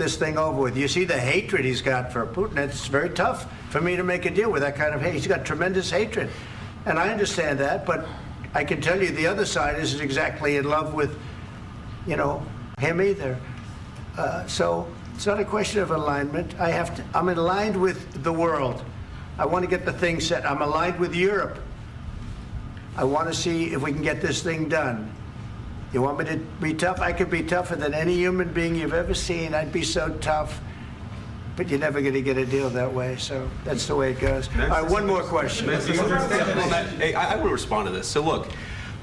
this thing over with. You see the hatred he's got for Putin. It's very tough for me to make a deal with that kind of hate. He's got tremendous hatred. And I understand that, but I can tell you the other side isn't exactly in love with, you know, him either. So it's not a question of alignment. I'm aligned with the world. I want to get the thing set. I'm aligned with Europe. I want to see if we can get this thing done. You want me to be tough? I could be tougher than any human being you've ever seen. I'd be so tough. But you're never going to get a deal that way, so that's the way it goes. All right, one more question. Hey, I will respond to this. So look,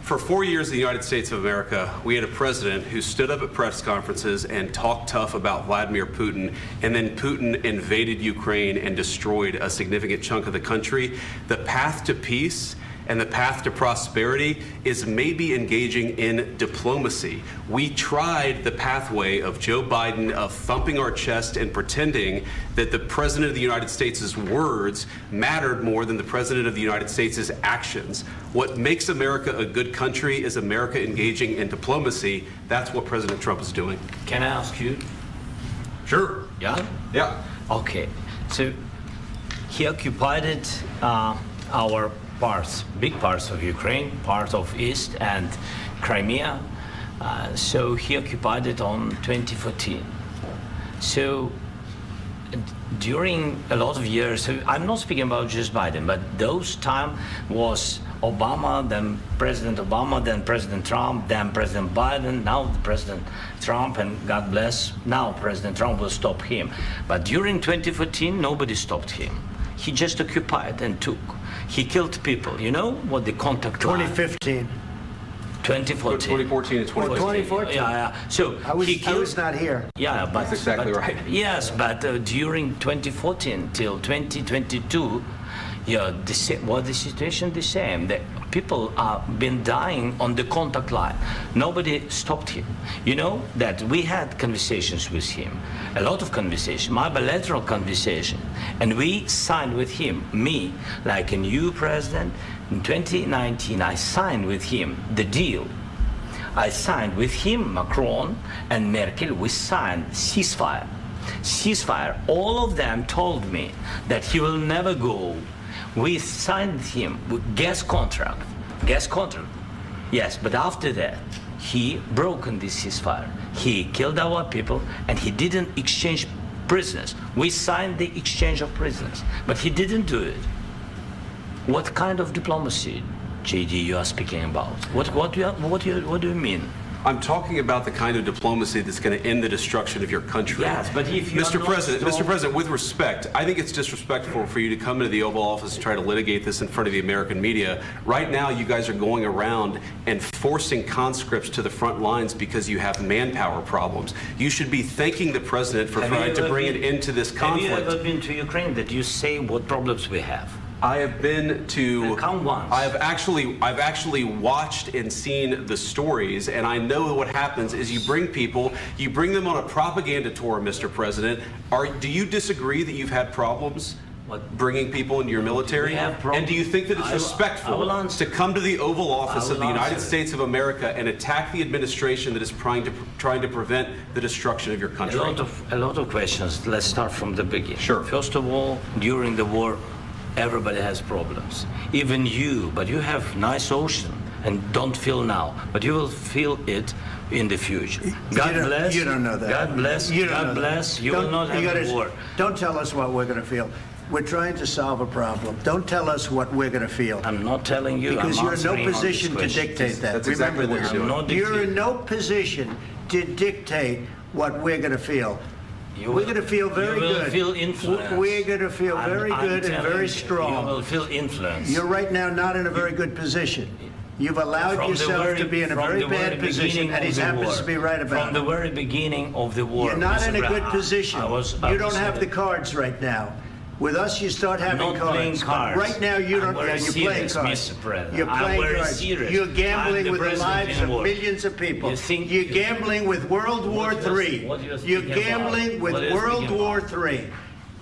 for 4 years in the United States of America, we had a president who stood up at press conferences and talked tough about Vladimir Putin, and then Putin invaded Ukraine and destroyed a significant chunk of the country. The path to peace and the path to prosperity is maybe engaging in diplomacy. We tried the pathway of Joe Biden of thumping our chest and pretending that the President of the United States' words mattered more than the President of the United States' actions. What makes America a good country is America engaging in diplomacy. That's what President Trump is doing. Can I ask you? Sure. Yeah? Yeah. Okay. So he occupied our parts, big parts of Ukraine, part of East and Crimea. So he occupied it on 2014. So during a lot of years, so I'm not speaking about just Biden, but those time was Obama, then President Obama, then President Trump, then President Biden, now the President Trump, and God bless, now President Trump will stop him. But during 2014, nobody stopped him. He just occupied and took. He killed people. You know what the contact line? 2015. 2014. 2014 and 2014. 2014. Yeah. So I was not here. Yeah, but that's exactly right. Yes, but during 2014 till 2022, yeah, the situation the same. The people have been dying on the contact line. Nobody stopped him. You know that we had conversations with him, a lot of conversation, my bilateral conversation, and we signed with him, me, like a new president. In 2019, I signed with him the deal. I signed with him, Macron and Merkel, we signed ceasefire. Ceasefire. All of them told me that he will never go. We signed him with gas contract. Yes, but after that, he broken this ceasefire. He killed our people, and he didn't exchange prisoners. We signed the exchange of prisoners, but he didn't do it. What kind of diplomacy, JD, you are speaking about? What do you mean? I'm talking about the kind of diplomacy that's going to end the destruction of your country. Yes, but if you Mr. President, with respect, I think it's disrespectful for you to come into the Oval Office and try to litigate this in front of the American media. Right now, you guys are going around and forcing conscripts to the front lines because you have manpower problems. You should be thanking the President for trying to bring it into this conflict. Have you ever been to Ukraine that you say what problems we have? I have been to. Count once. I've actually watched and seen the stories, and I know what happens is you bring them on a propaganda tour, Mr. President. Do you disagree that you've had problems bringing people into your military? And do you think that it's respectful to come to the Oval Office of the United States of America and attack the administration that is trying to prevent the destruction of your country? A lot of questions. Let's start from the beginning. Sure. First of all, during the war, everybody has problems, even you, but you have nice ocean and don't feel now, but you will feel it in the future. God bless. You don't know that. God bless. God bless. You will not have a war. Don't tell us what we're going to feel. We're trying to solve a problem. Don't tell us what we're going to feel. I'm not telling you. Because you're in no position to dictate that. That's exactly what you're doing. You're in no position to dictate what we're going to feel. We're going to feel very good. You will feel influence. We're going to feel very good and very strong. You will feel influence. You're right now not in a very good position. You've allowed yourself to be in a very bad position, and he happens to be right about it. From the very beginning of the war. You're not in a good position. You don't have the cards right now. With us, you start having cards. Playing cards. Right now, you don't. You're playing cards. You're playing cards. You're gambling with the lives of millions of people. You're gambling with World War III. You're gambling with World War III.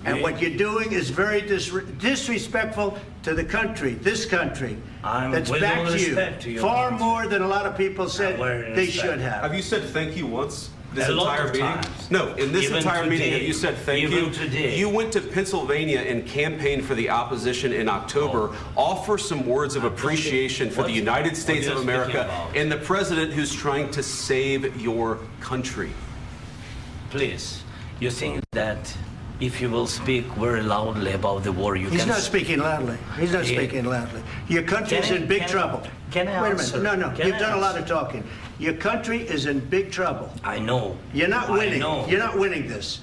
And what you're doing is very disrespectful to the country, this country, that's backed you far more than a lot of people said they should have. Have you said thank you once? this A lot entire of meeting? times. No, in this Even entire meeting, today. have you said thank Even you? today. You went to Pennsylvania and campaigned for the opposition in October. Offer some words of appreciation for the United States what of you're speaking America about. and the president who's trying to save your country. Please, you think that if you will speak very loudly about the war, you He's can... not speaking loudly. He's not Yeah. speaking loudly. Your country is Can I- in big can I- trouble. can I Wait a answer? minute. No, Can you've I done a lot of answer? talking. Your country is in big trouble. I know. You're not winning. I know. You're not winning this.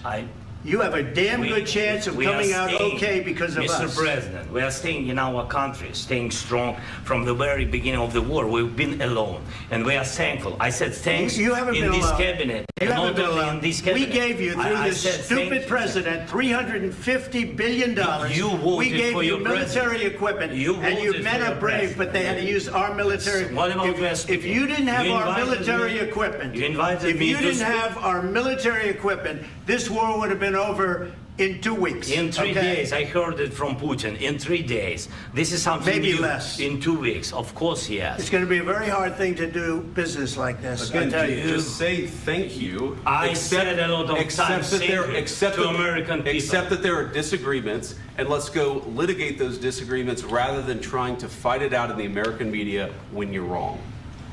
You have a damn good chance of we are coming out staying, okay because of Mr. us. President, we are staying in our country, staying strong from the very beginning of the war. We've been alone, and we are thankful. I said thanks You haven't in been this alone. cabinet. You and haven't not been only alone. in this We cabinet. gave you, through I this said stupid president, $350 billion. You voted we gave for you your military president. equipment, You and your voted men for are your brave, president. but they had to use our military. What about West If you didn't have You our invited military me- equipment, you invited if me you to didn't speak- have our military equipment, this war would have been over in 2 weeks. In 3 okay? days, I heard it from Putin. In 3 days, this is something Maybe new. less. In 2 weeks, of course, yes. It's going to be a very hard thing to do business like this. I Again, tell you. just say thank you. I said a lot of times thank you to American people. Accept that there are disagreements, and let's go litigate those disagreements rather than trying to fight it out in the American media when you're wrong.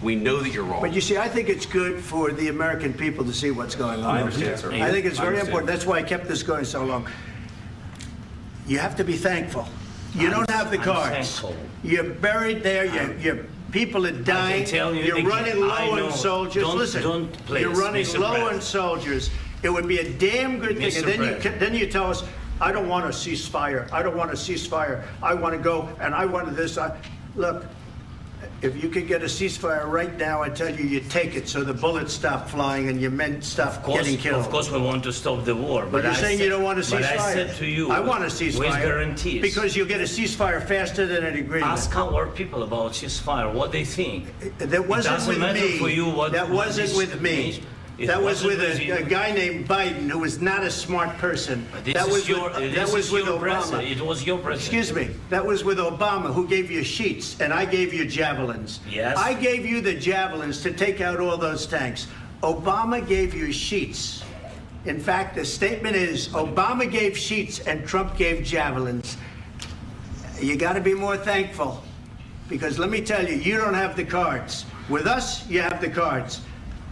We know that you're wrong. But you see, I think it's good for the American people to see what's going on. I understand, sir. I think it's I very understand. important. That's why I kept this going so long. You have to be thankful. You don't have the I'm cards. thankful. You're buried there. Your people are dying. tell you You're again, running I low know. on soldiers. Don't- Listen, don't, please, you're running Mr. low on President. soldiers. It would be a damn good thing. Mr. And President. then you tell us, I don't want a ceasefire. I don't want a ceasefire. I want to go and I want this. Look. If you could get a ceasefire right now, I tell you, you take it so the bullets stop flying and your men stop getting killed. Of course, we want to stop the war. But you're saying you don't want a ceasefire. But I said to you, I want a ceasefire. with guarantees. Because you'll get a ceasefire faster than an agreement. Ask our people about ceasefire, what they think. That wasn't doesn't with matter me. for you what- That what wasn't this with me. means. It That was wasn't with with you. a guy named Biden, who was not a smart person. This That is was your, with, this that was is with your Obama. president. It was your president. Excuse me. That was with Obama, who gave you sheets, and I gave you javelins. Yes. I gave you the javelins to take out all those tanks. Obama gave you sheets. In fact, the statement is Obama gave sheets and Trump gave javelins. You got to be more thankful, because let me tell you, you don't have the cards. With us, you have the cards.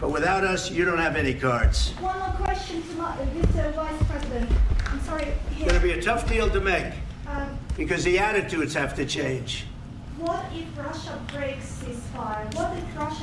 But without us, you don't have any cards. One more question to Mr. Vice President. I'm sorry. It's going to be a tough deal to make, Um, because the attitudes have to change. what if Russia breaks ceasefire? What if Russia